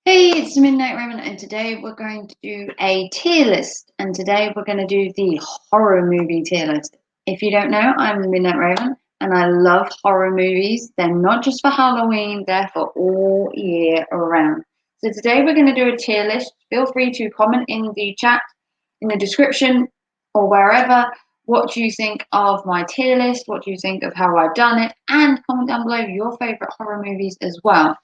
Hey, it's Midnight Raven, and today we're going to do a tier list. And today we're going to do the horror movie tier list. If you don't know, I'm the Midnight Raven, and I love horror movies. They're not just for Halloween, they're for all year around. So today we're going to do a tier list. Feel free to comment in the chat, in the description, or wherever. What do you think of my tier list? What do you think of how I've done it? And comment down below your favorite horror movies as well.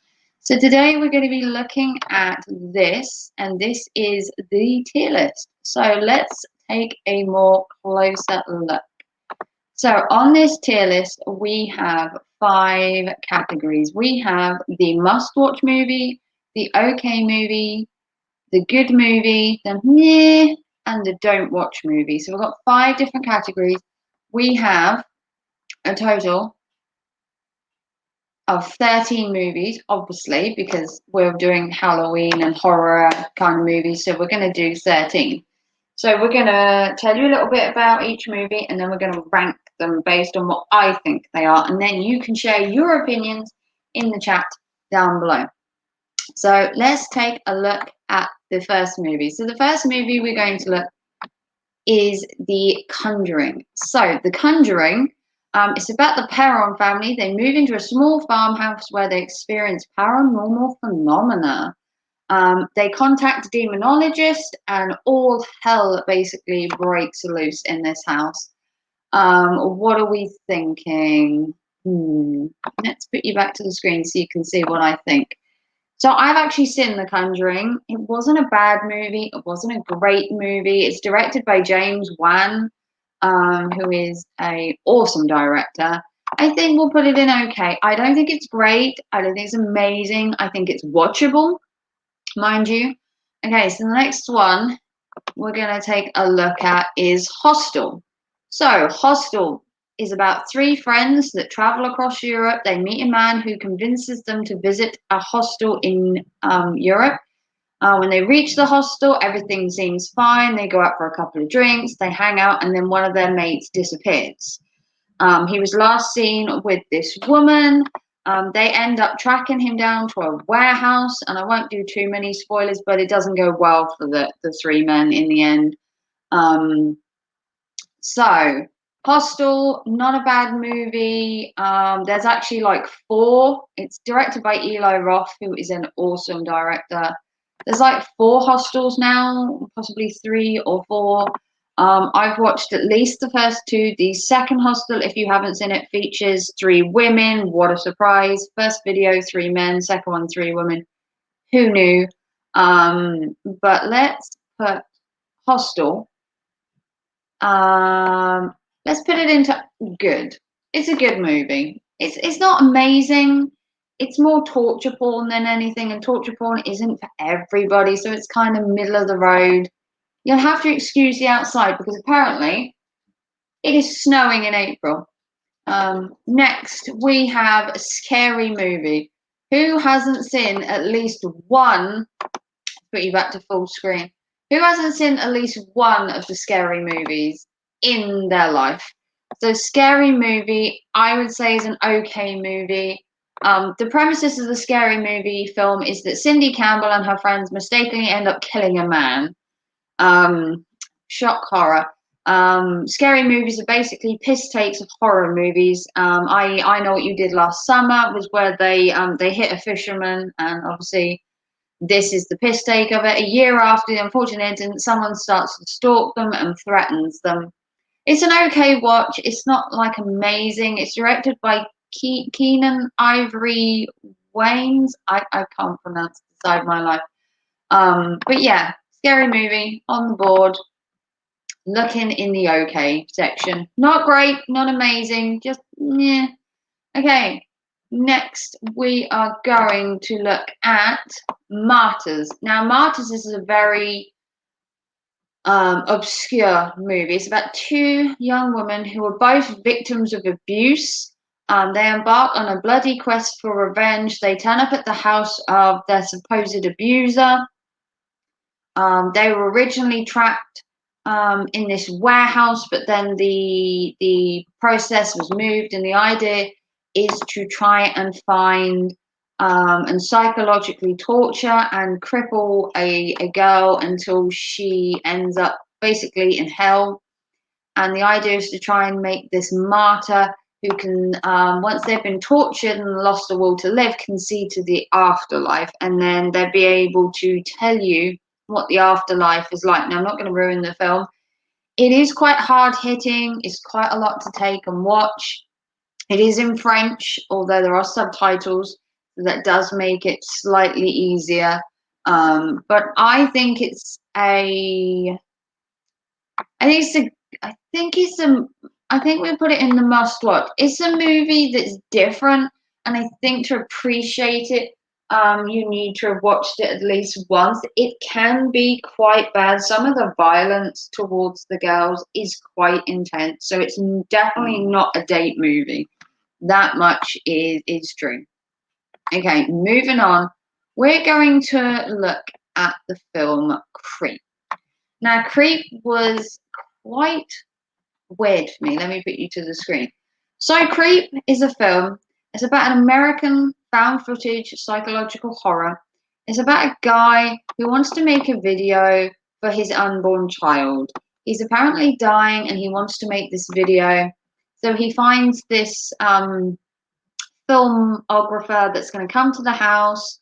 So today we're going to be looking at this, and this is the tier list. So let's take a more closer look. So on this tier list, we have 5 categories. We have the must-watch movie, the okay movie, the good movie, the meh, and the don't watch movie. So we've got 5 different categories. We have a total of 13 movies, obviously, because we're doing Halloween and horror kind of movies, so we're going to do 13. So we're going to tell you a little bit about each movie, and then we're going to rank them based on what I think they are, and then you can share your opinions in the chat down below. So let's take a look at the first movie. So the first movie we're going to look is The Conjuring. So The Conjuring, it's about the Perron family. They move into a small farmhouse where they experience paranormal phenomena. They contact a demonologist, and all hell basically breaks loose in this house. What are we thinking? Let's put you back to the screen so you can see what I think. So I've actually seen The Conjuring. It wasn't a bad movie. It wasn't a great movie. It's directed by James Wan, who is a awesome director. I think we'll put it in okay. I don't think it's great. I don't think it's amazing. I think it's watchable, mind you. Okay, so the next one we're going to take a look at is Hostel. So Hostel is about 3 friends that travel across Europe. They meet a man who convinces them to visit a hostel in Europe. When they reach the hostel, everything seems fine. They go out for a couple of drinks, they hang out, and then one of their mates disappears. He was last seen with this woman. They end up tracking him down to a warehouse, and I won't do too many spoilers, but it doesn't go well for the 3 men in the end. So, Hostel, not a bad movie. There's actually like 4. It's directed by Eli Roth, who is an awesome director. There's like 4 Hostels now, possibly 3 or 4. I've watched at least the first 2. The second Hostel, if you haven't seen it, features 3 women. What a surprise. First video, 3 men. Second one, 3 women. Who knew? But let's put Hostel. Let's put it into good. It's a good movie. It's not amazing. It's more torture porn than anything, and torture porn isn't for everybody, so it's kind of middle of the road. You'll have to excuse the outside because apparently it is snowing in April. Next, we have a scary movie. Who hasn't seen at least one? Put you back to full screen. Who hasn't seen at least one of the scary movies in their life? So, Scary Movie, I would say, is an okay movie. The premises of the Scary Movie film is that Cindy Campbell and her friends mistakenly end up killing a man. Shock horror. Scary movies are basically piss takes of horror movies. I Know What You Did Last Summer was where they hit a fisherman, and obviously this is the piss take of it. A year after the unfortunate incident, someone starts to stalk them and threatens them. It's an okay watch. It's not like amazing. It's directed by Keenan Ivory Waynes. I can't pronounce the side of my life. But yeah, scary movie on the board. Looking in the okay section. Not great, not amazing, just yeah. Okay, next we are going to look at Martyrs. Now, Martyrs is a very obscure movie. It's about 2 young women who are both victims of abuse. They embark on a bloody quest for revenge. They turn up at the house of their supposed abuser. They were originally trapped in this warehouse, but then the process was moved, and the idea is to try and find and psychologically torture and cripple a girl until she ends up basically in hell. And the idea is to try and make this martyr who can, once they've been tortured and lost the will to live, can see to the afterlife, and then they'll be able to tell you what the afterlife is like. Now, I'm not going to ruin the film. It is quite hard hitting. It's quite a lot to take and watch. It is in French, although there are subtitles. That does make it slightly easier. But I think it's a. I think it's a. I think it's a. I think we put it in the must watch. It's a movie that's different, and I think to appreciate it, you need to have watched it at least once. It can be quite bad. Some of the violence towards the girls is quite intense, so it's definitely not a date movie. That much is true. Okay, moving on. We're going to look at the film Creep. Now, Creep was quite weird for me. Let me put you to the screen. So, Creep is a film. It's about an American found footage psychological horror. It's about a guy who wants to make a video for his unborn child. He's apparently dying and he wants to make this video. So, he finds this filmographer that's going to come to the house,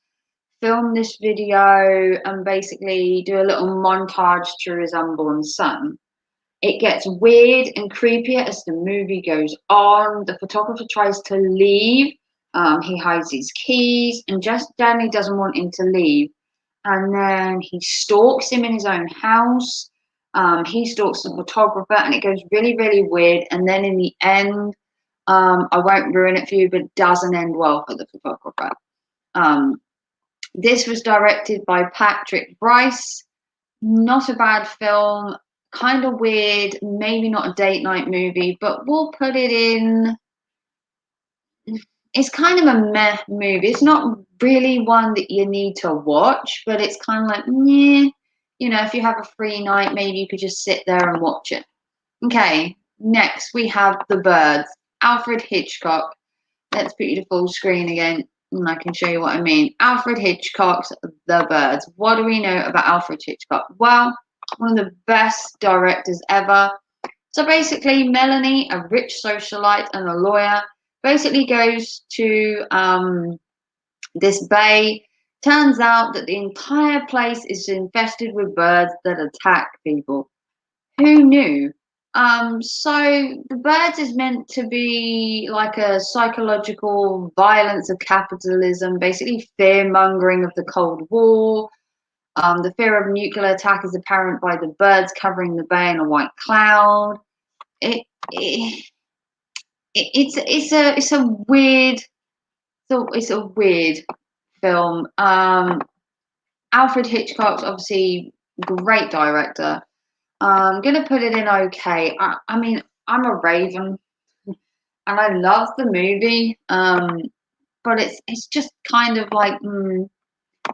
film this video, and basically do a little montage through his unborn son. It gets weird and creepier as the movie goes on. The photographer tries to leave. He hides his keys, and just Danny doesn't want him to leave. And then he stalks him in his own house. He stalks the photographer, and it goes really, really weird. And then in the end, I won't ruin it for you, but it doesn't end well for the photographer. This was directed by Patrick Bryce. Not a bad film, kind of weird, maybe not a date night movie, but we'll put it in. It's kind of a meh movie. It's not really one that you need to watch, but it's kind of like, yeah, if you have a free night, maybe you could just sit there and watch it. Okay, next we have The Birds, Alfred Hitchcock. Let's put you to full screen again, and I can show you what I mean. Alfred Hitchcock's The Birds. What do we know about Alfred Hitchcock? Well, one of the best directors ever. So basically, Melanie, a rich socialite and a lawyer, basically goes to this bay. Turns out that the entire place is infested with birds that attack people. Who knew? So The Birds is meant to be like a psychological violence of capitalism, basically fear mongering of the Cold War. The fear of nuclear attack is apparent by the birds covering the bay in a white cloud. It, it it's a weird, so it's a weird film. Alfred Hitchcock's obviously great director. I'm gonna put it in okay. I mean, I'm a Raven, and I love the movie. But it's just kind of like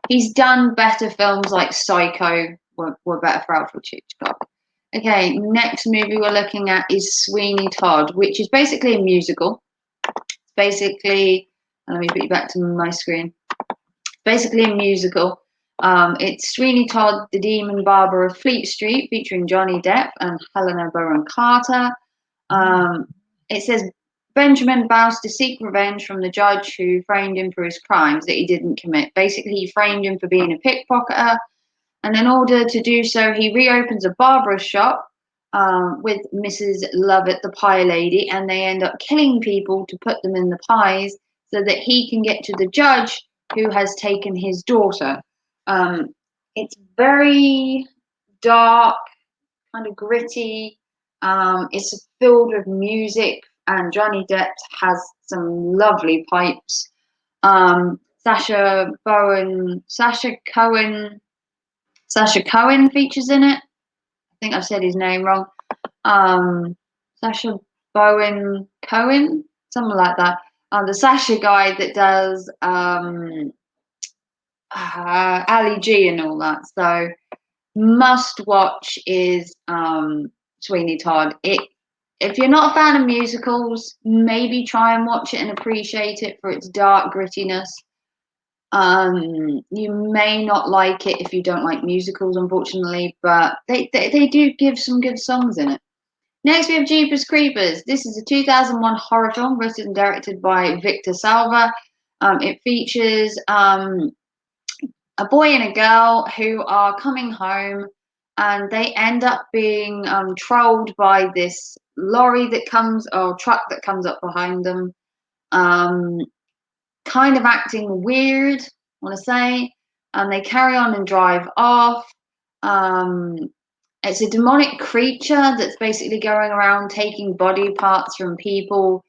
he's done better films like Psycho were better for Alfred Hitchcock. Okay, next movie we're looking at is Sweeney Todd, which is basically a musical. It's basically, let me put you back to my screen. Basically a musical. It's Sweeney Todd, the Demon Barber of Fleet Street, featuring Johnny Depp and Helena Bonham Carter. It says Benjamin vows to seek revenge from the judge who framed him for his crimes that he didn't commit. Basically, he framed him for being a pickpocketer, and in order to do so, he reopens a barber's shop with Mrs. Lovett, the pie lady, and they end up killing people to put them in the pies so that he can get to the judge who has taken his daughter. It's very dark, kind of gritty. It's filled with music, and Johnny Depp has some lovely pipes. Sasha Cohen features in it. I think I've said his name wrong. Sasha Bowen Cohen, something like that. The Sasha guy that does Ali G and all that. So must watch is Sweeney Todd. If you're not a fan of musicals, maybe try and watch it and appreciate it for its dark grittiness. You may not like it if you don't like musicals, unfortunately, but they do give some good songs in it. Next, we have Jeepers Creepers. This is a 2001 horror film written and directed by Victor Salva. It features a boy and a girl who are coming home, and they end up being trolled by this lorry that comes, or truck that comes up behind them, um, kind of acting weird, I want to say, and they carry on and drive off. Um, it's a demonic creature that's basically going around taking body parts from people.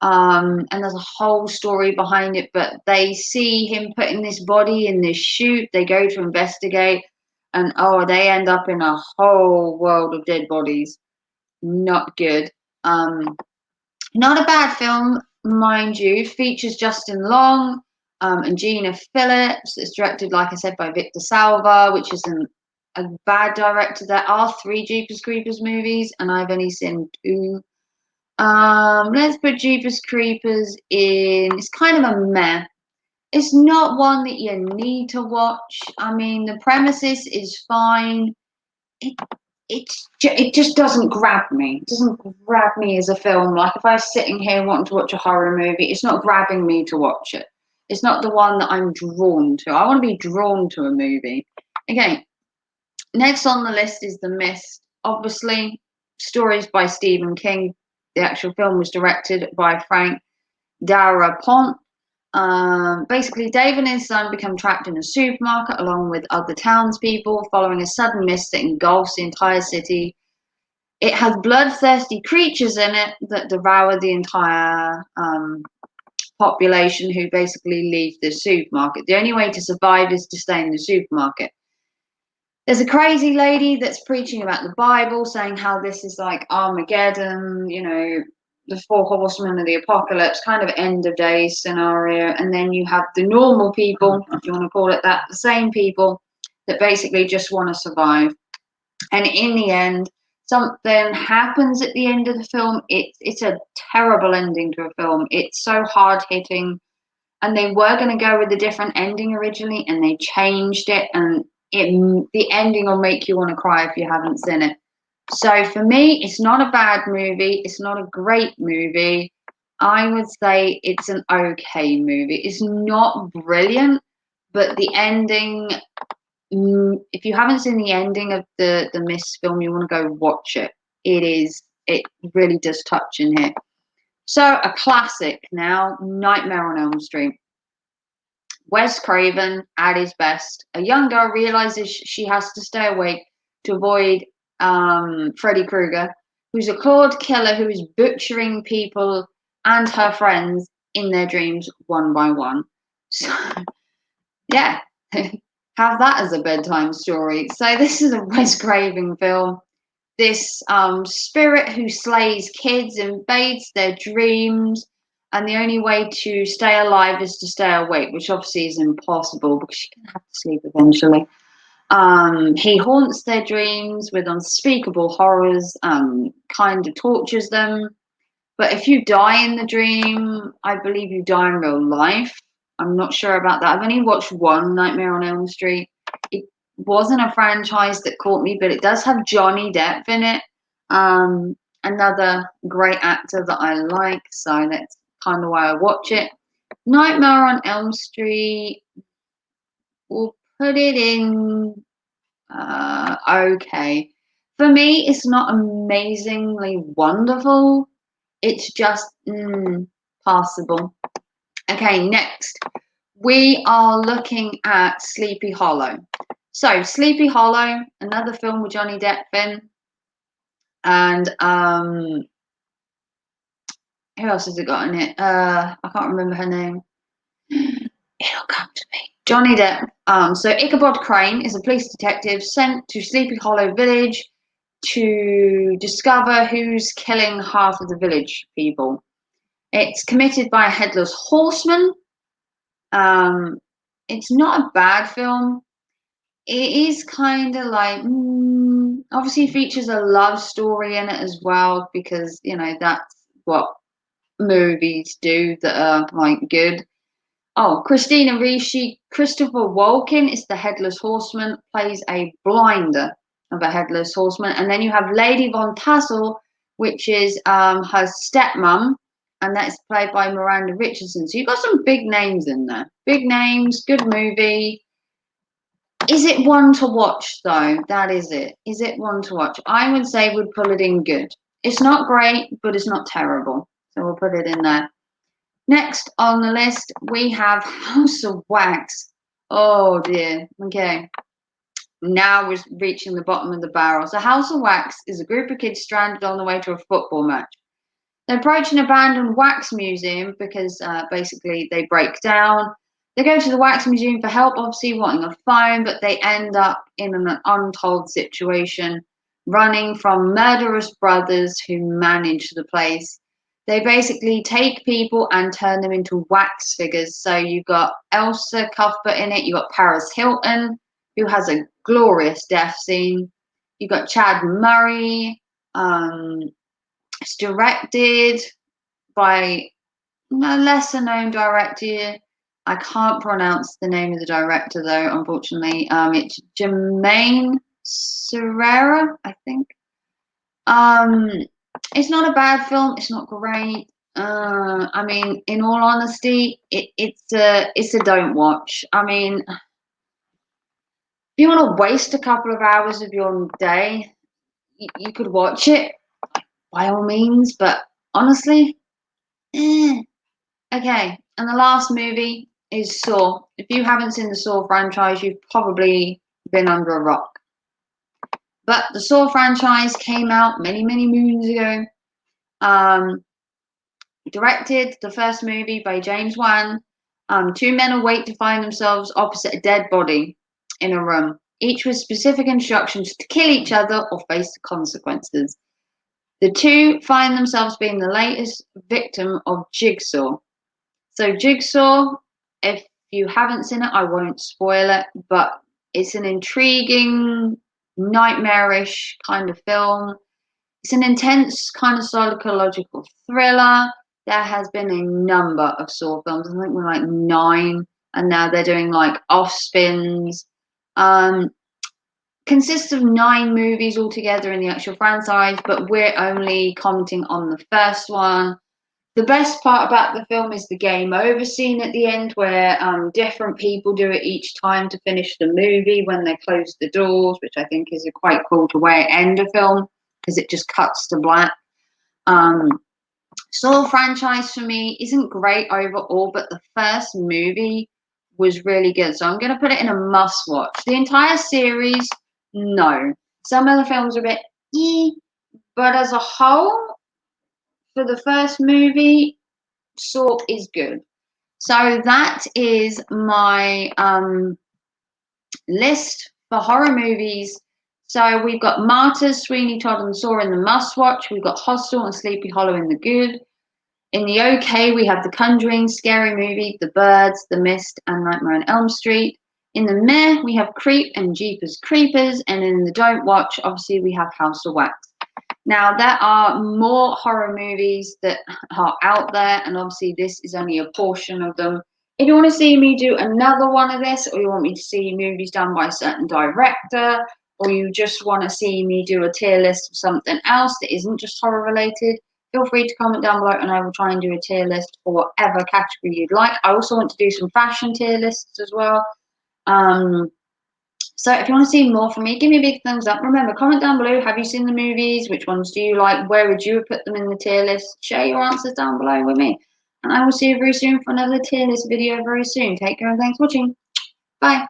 And there's a whole story behind it, but they see him putting this body in this chute. They go to investigate, and oh, they end up in a whole world of dead bodies. Not good. Um, Not a bad film, mind you. Features Justin Long and Gina Phillips. It's directed, like I said, by Victor Salva, which isn't a bad director. There are 3 Jeepers Creepers movies, and I've only seen 2. Let's put Jeepers Creepers in. It's kind of a meh. It's not one that you need to watch. I mean, the premises is fine. It it just doesn't grab me. It doesn't grab me as a film. Like if I was sitting here wanting to watch a horror movie, it's not grabbing me to watch it. It's not the one that I'm drawn to. I want to be drawn to a movie. Okay, next on the list is The Mist. Obviously, stories by Stephen King. The actual film was directed by Frank Darabont. Basically, Dave and his son become trapped in a supermarket along with other townspeople following a sudden mist that engulfs the entire city. It has bloodthirsty creatures in it that devour the entire population who basically leave the supermarket. The only way to survive is to stay in the supermarket. There's a crazy lady that's preaching about the Bible, saying how this is like Armageddon, the 4 horsemen of the apocalypse, kind of end of days scenario. And then you have the normal people, if you want to call it that, the same people that basically just want to survive. And in the end, something happens at the end of the film. It's a terrible ending to a film. It's so hard hitting, and they were going to go with a different ending originally, and they changed it, and the ending will make you want to cry if you haven't seen it. So for me, it's not a bad movie. It's not a great movie. I would say it's an okay movie. It's not brilliant, but the ending, if you haven't seen the ending of the Mist film, you want to go watch it. It really does touch in here. So a classic now, Nightmare on Elm Street. Wes Craven at his best. A young girl realizes she has to stay awake to avoid Freddy Krueger, who's a clawed killer who is butchering people and her friends in their dreams one by one. So, yeah, have that as a bedtime story. So this is a Wes Craven film. This spirit who slays kids invades their dreams, and the only way to stay alive is to stay awake, which obviously is impossible because you're gonna have to sleep eventually. He haunts their dreams with unspeakable horrors, kind of tortures them. But if you die in the dream, I believe you die in real life. I'm not sure about that. I've only watched one Nightmare on Elm Street. It wasn't a franchise that caught me, but it does have Johnny Depp in it. Another great actor that I like, so that's kind of why I watch it. Nightmare on Elm Street, we'll put it in okay. For me, it's not amazingly wonderful. It's just passable. Okay, next we are looking at Sleepy Hollow. So Sleepy Hollow, another film with Johnny Depp in, and who else has it got in it? I can't remember her name. It'll come to me. Johnny Depp. So Ichabod Crane is a police detective sent to Sleepy Hollow Village to discover who's killing half of the village people. It's committed by a headless horseman. It's not a bad film. It is kind of like, obviously features a love story in it as well, because, that's what movies do that are like good. Oh, Christina Ricci, Christopher Walken is the Headless Horseman, plays a blinder of a Headless Horseman. And then you have Lady Von Tassel, which is her stepmom, and that's played by Miranda Richardson. So you've got some big names in there. Big names, good movie. Is it one to watch, though? That is it. Is it one to watch? I would say we'd put it in good. It's not great, but it's not terrible. So we'll put it in there. Next on the list, we have House of Wax. Oh dear. Okay. Now we're reaching the bottom of the barrel. So House of Wax is a group of kids stranded on the way to a football match. They approach an abandoned wax museum because basically they break down. They go to the wax museum for help, obviously wanting a phone, but they end up in an untold situation, running from murderous brothers who manage the place. They basically take people and turn them into wax figures. So you've got Elsa Cuthbert in it. You've got Paris Hilton, who has a glorious death scene. You've got Chad Murray. It's directed by a lesser known director. I can't pronounce the name of the director though, unfortunately. It's Jermaine Serrera, I think. It's not a bad film. It's not great. I mean, in all honesty, it's a don't watch. I mean, if you want to waste a couple of hours of your day, you could watch it by all means. But honestly, okay. And the last movie is Saw. If you haven't seen the Saw franchise, you've probably been under a rock. But the Saw franchise came out many, many moons ago. Directed the first movie by James Wan. Two men await to find themselves opposite a dead body in a room, each with specific instructions to kill each other or face the consequences. The two find themselves being the latest victim of Jigsaw. So Jigsaw, if you haven't seen it, I won't spoil it, but it's an intriguing, nightmarish kind of film. It's an intense kind of psychological thriller. There has been a number of Saw films. I think we're like 9, and now they're doing like off spins. Consists of 9 movies altogether in the actual franchise, but we're only commenting on the first one. The best part about the film is the game over scene at the end, where different people do it each time to finish the movie when they close the doors, which I think is a quite cool to way to end a film because it just cuts to black. Saw franchise for me isn't great overall, but the first movie was really good, so I'm going to put it in a must watch. The entire series, no. Some of the films are a bit but as a whole, for the first movie, Saw is good. So that is my list for horror movies. So we've got Martyrs, Sweeney Todd, and Saw in the must watch. We've got Hostel and Sleepy Hollow in the good. In the okay, we have The Conjuring, Scary Movie, The Birds, The Mist, and Nightmare on Elm Street. In the meh, we have Creep and Jeepers Creepers. And in the don't watch, obviously, we have House of Wax. Now, there are more horror movies that are out there, and obviously, this is only a portion of them. If you want to see me do another one of this, or you want me to see movies done by a certain director, or you just want to see me do a tier list of something else that isn't just horror related, feel free to comment down below and I will try and do a tier list for whatever category you'd like. I also want to do some fashion tier lists as well. So if you want to see more from me, give me a big thumbs up. Remember, comment down below, have you seen the movies? Which ones do you like? Where would you put them in the tier list? Share your answers down below with me. And I will see you very soon for another tier list video very soon. Take care and thanks for watching. Bye.